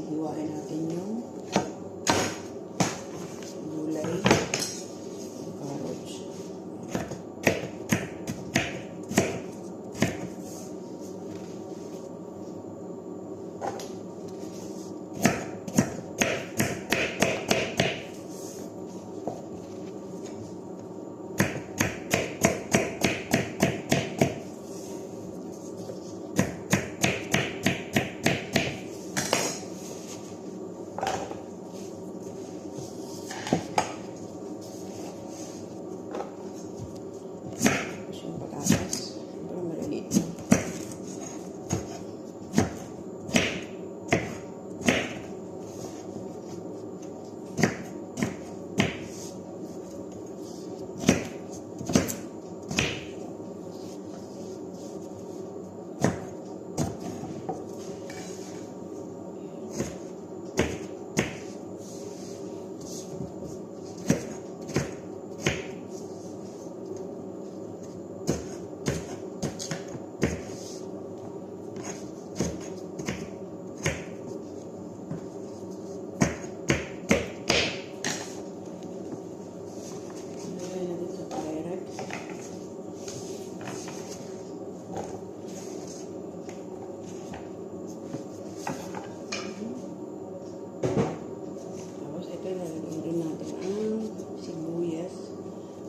hiwain natin yung gulay, carrots.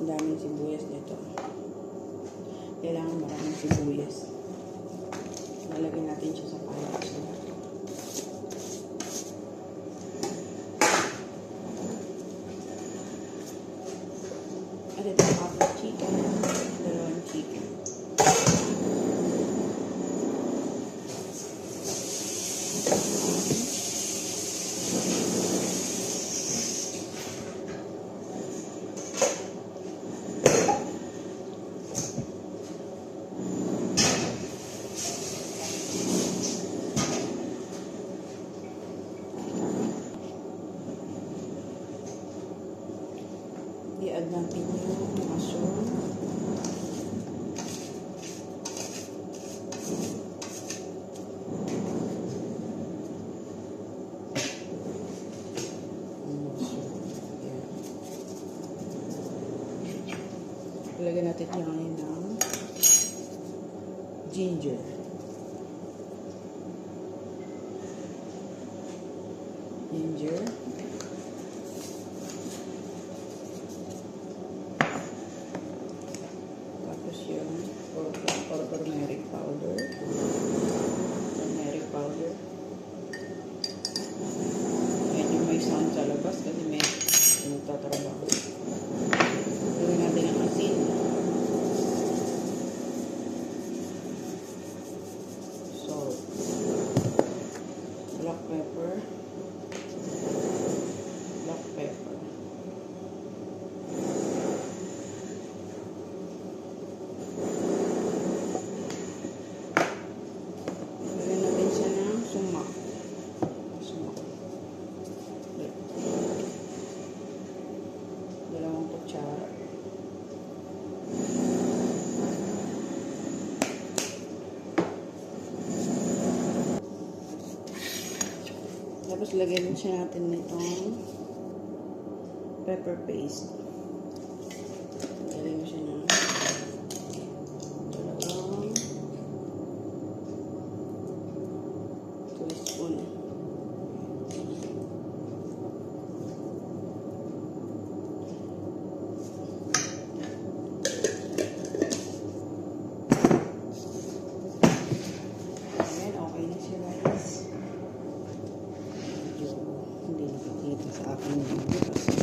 Daming sibuyas nito. Kailangan maraming sibuyas. Lalagyan natin siya sa palax. At ito ang chicken. Dalawang chicken. I-add natin yung mushroom. Ilagyan natin yung ng ginger. Or turmeric powder. Medyo may sound sa labas kasi may nagtatrabaho. Gawin natin ang asin. Salt. Black pepper. Tapos lagyan din siya natin nitong pepper paste. Lagyan mo siya ng dalawang teaspoon. Ayan, okay na siya guys. Hindi nakikita sa akin yung kasi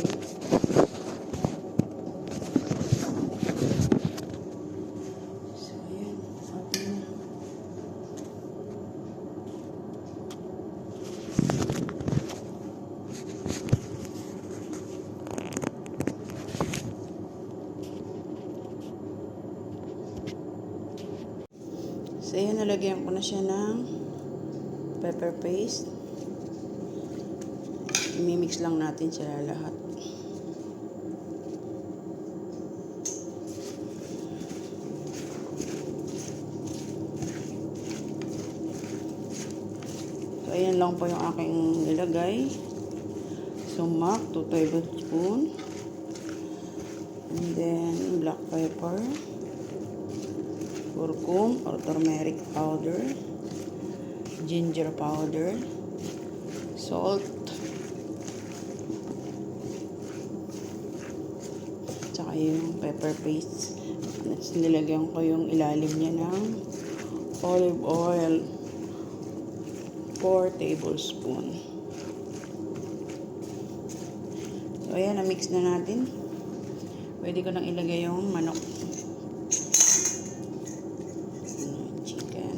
so ayan, atin na. So ayan, nalagyan ko na siya ng pepper paste. Imimix lang natin sila lahat. So, ayan yan lang po yung aking nilagay. Sumak, 2 tablespoon. And then, black pepper. Curcum or turmeric powder. Ginger powder. Salt. Tsaka yung pepper paste. At nilagyan ko yung ilalim niya ng olive oil. 4 tablespoon. So, ayan, na-mix na natin. Pwede ko nang ilagay yung manok. Chicken.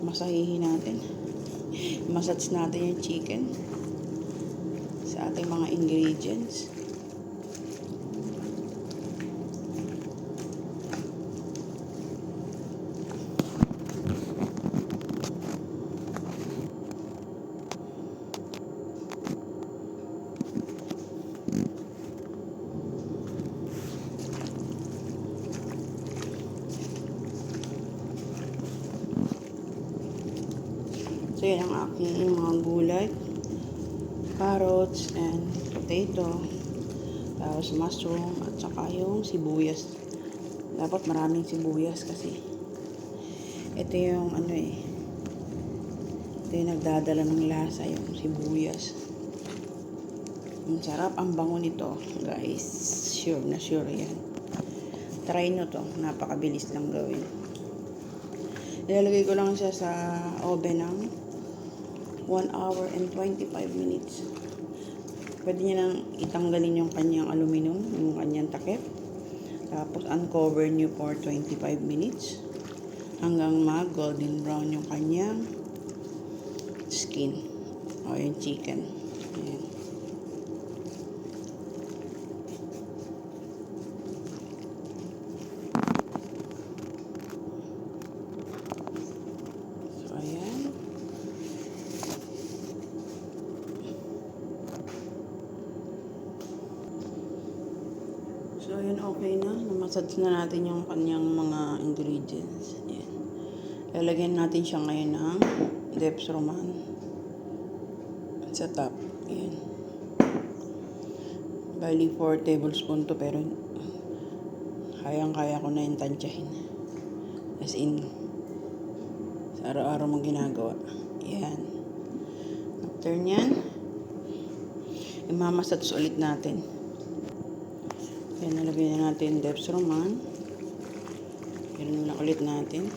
Masahihin natin. Massage natin yung chicken sa ating mga ingredients. So, yan ang aking mga gulay. Carrots and potato. Tapos mushroom at saka yung sibuyas. Dapat maraming sibuyas kasi ito yung ito yung nagdadala ng lasa, yung sibuyas. Ang sarap, ang bango nito, guys. Sure na sure yan. Try nyo to. Napakabilis lang gawin. Ilalagay ko lang siya sa oven ng 1 hour and 25 minutes. Pwede niya nang itanggalin yung kanyang aluminum, yung kanyang takip. Tapos uncover niyo for 25 minutes hanggang mag-golden brown yung kanyang skin o yung chicken. Ayan. So, ayan. So, ayan, okay na. Namassage na natin yung kanyang mga ingredients. Ayan. Lalagyan natin siya ngayon ng dextroman sa top. Ayan. Bali 4 tablespoon to, pero kayang-kaya ko na yung tansyahin. As in, sa araw-araw mong ginagawa. Ayan. After nyan, imamassage ulit natin. Ayan, nalagay na natin dextroman. Ganun lang ulit natin.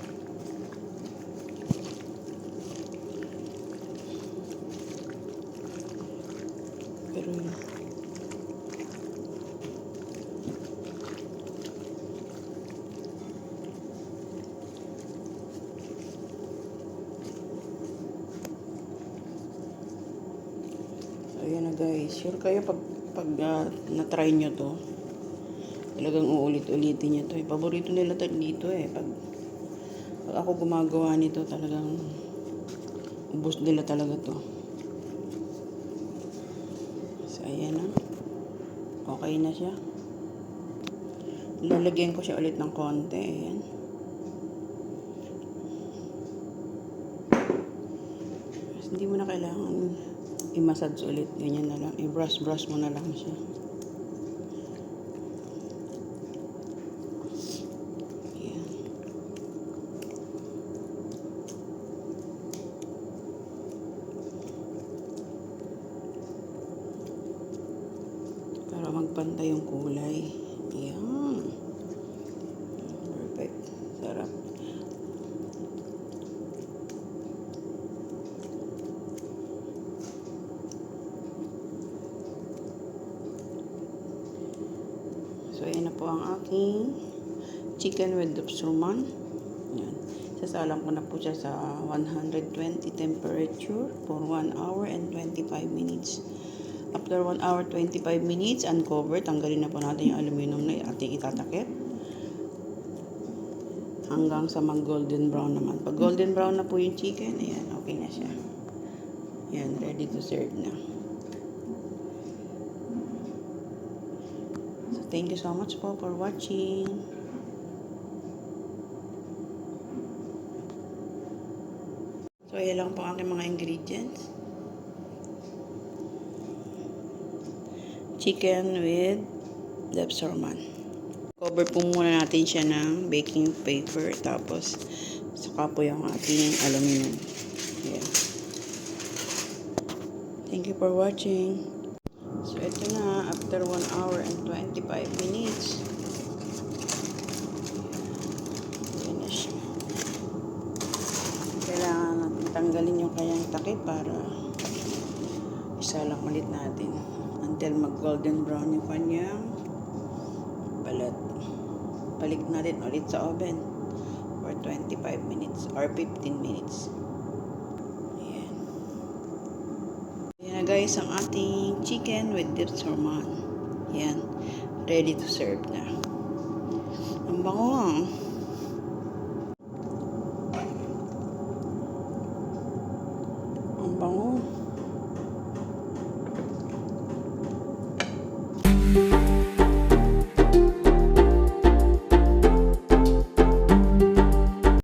Pero ayan na guys, sure kayo pag na-try nyo to, talagang uulit-ulitin nyo to. Paborito nila dito pag ako gumagawa nito, talagang ubos nila talaga to. So ayan na, okay na siya. Lalagyan ko siya ulit ng konti. Ayan. Hindi mo na kailangan i-massage ulit. Ganyan na lang. I-brush mo na lang siya. Ayan. Para magpantay yung kulay. Ayan. Perfect. Sarap. So, ayan na po ang aking chicken with dextroman. Ayan. Sasalang ko na po siya sa 120 temperature for 1 hour and 25 minutes. After 1 hour 25 minutes, uncover, tanggalin na po natin yung aluminum na ating itatakip. Hanggang sa mag-golden brown naman. Pag golden brown na po yung chicken, ayan, okay na siya. Ayan, ready to serve na. So, thank you so much po for watching. So, ayan lang po ang aking mga ingredients. Chicken with Depsorman. Cover po muna natin siya ng baking paper. Tapos, saka po yung ating aluminum. Ayan. Thank you for watching. So, ito na. After 1 hour and 25 minutes. Ayan na siya. Kailangan natin tanggalin yung kanyang takip para isalang ulit natin until mag golden brown yung kanyang balat. Balik natin ulit sa oven for 25 minutes or 15 minutes. Ayan. Ayan na guys ang ating chicken with Depsorman. Ayan. Ready to serve na. Ang bango.